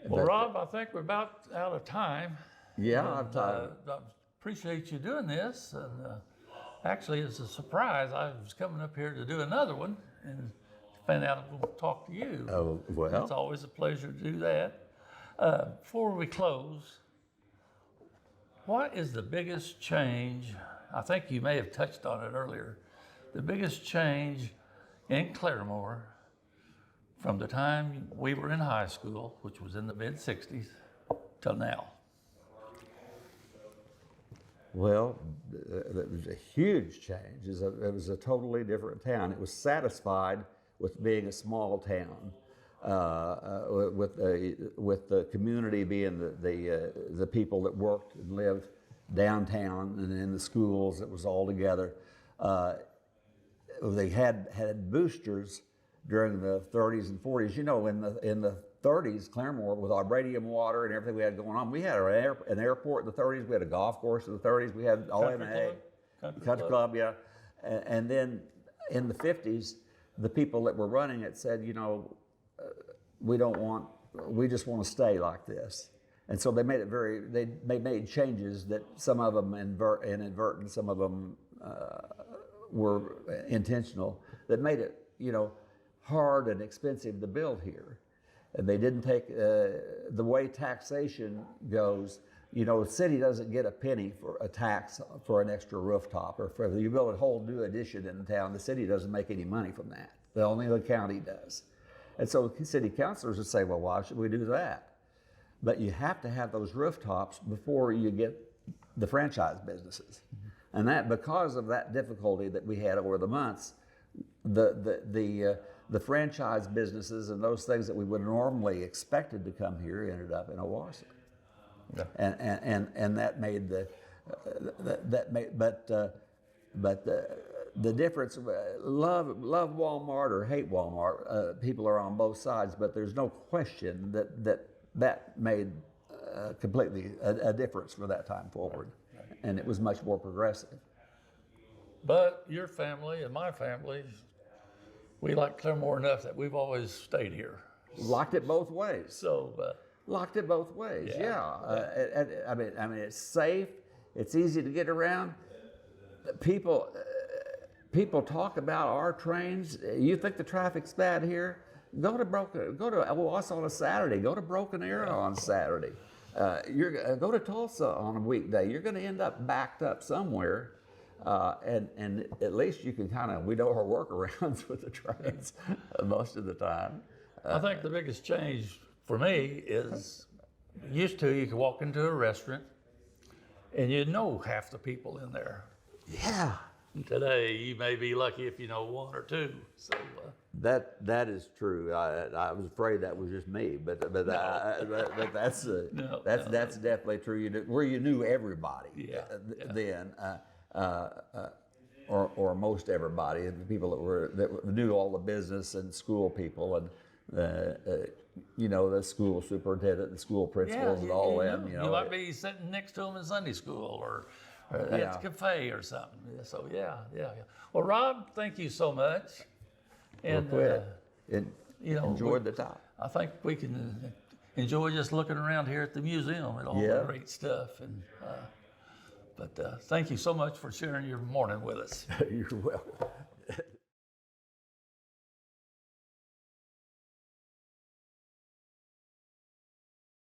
Well, Rob, I think we're about out of time. Yeah, And, I appreciate you doing this. And actually, it's a surprise. I was coming up here to do another one and found out I'm going to talk to you. Oh, well. It's always a pleasure to do that. Before we close, what is the biggest change? I think you may have touched on it earlier. The biggest change in Claremore from the time we were in high school, which was in the mid-'60s, till now. Well, it was a huge change. It was a totally different town. It was satisfied with being a small town, with the community being the people that worked and lived downtown and in the schools. It was all together. They had boosters during the 30s and 40s. You know, in the 30s, Claremore, with our radium water and everything we had going on, we had an airport in the 30s. We had a golf course in the 30s. We had OMA, Country Club, yeah. And then in the 50s, the people that were running it said, you know, we just want to stay like this. And so they made it they made changes that some of them inadvertent, some of them were intentional, that made it, you know, hard and expensive to build here. And they didn't take, the way taxation goes, you know, the city doesn't get a penny for a tax for an extra rooftop, or if you build a whole new addition in the town, the city doesn't make any money from that. Only the county does. And so city councilors would say, well, why should we do that? But you have to have those rooftops before you get the franchise businesses. Mm-hmm. And that, because of that difficulty that we had over the months, the franchise businesses and those things that we would normally expected to come here ended up in Owasso. Yeah. And that made the difference. Love Walmart or hate Walmart. People are on both sides, but there's no question that made completely a difference for that time forward, and it was much more progressive. But your family and my family, we like Claremore enough that we've always stayed here. Locked it both ways. So. Locked it both ways, yeah. I mean, it's safe. It's easy to get around. People talk about our trains. You think the traffic's bad here? Go to Owasso on a Saturday. Go to Broken Arrow on Saturday. Go to Tulsa on a weekday. You're going to end up backed up somewhere. And at least you can we know our workarounds with the trains most of the time. I think the biggest change for me is, used to, you could walk into a restaurant and you know half the people in there. Yeah. Today, you may be lucky if you know one or two. So that is true. I was afraid that was just me, but that's definitely true. Where you knew everybody then, or most everybody, the people that knew all the business and school people and. You know, the school superintendent, the school principals, and all them. You might be sitting next to them in Sunday school or at the cafe or something. So yeah. Well, Rob, thank you so much. And enjoyed the time. I think we can enjoy just looking around here at the museum and all the great stuff. And but thank you so much for sharing your morning with us. You're welcome.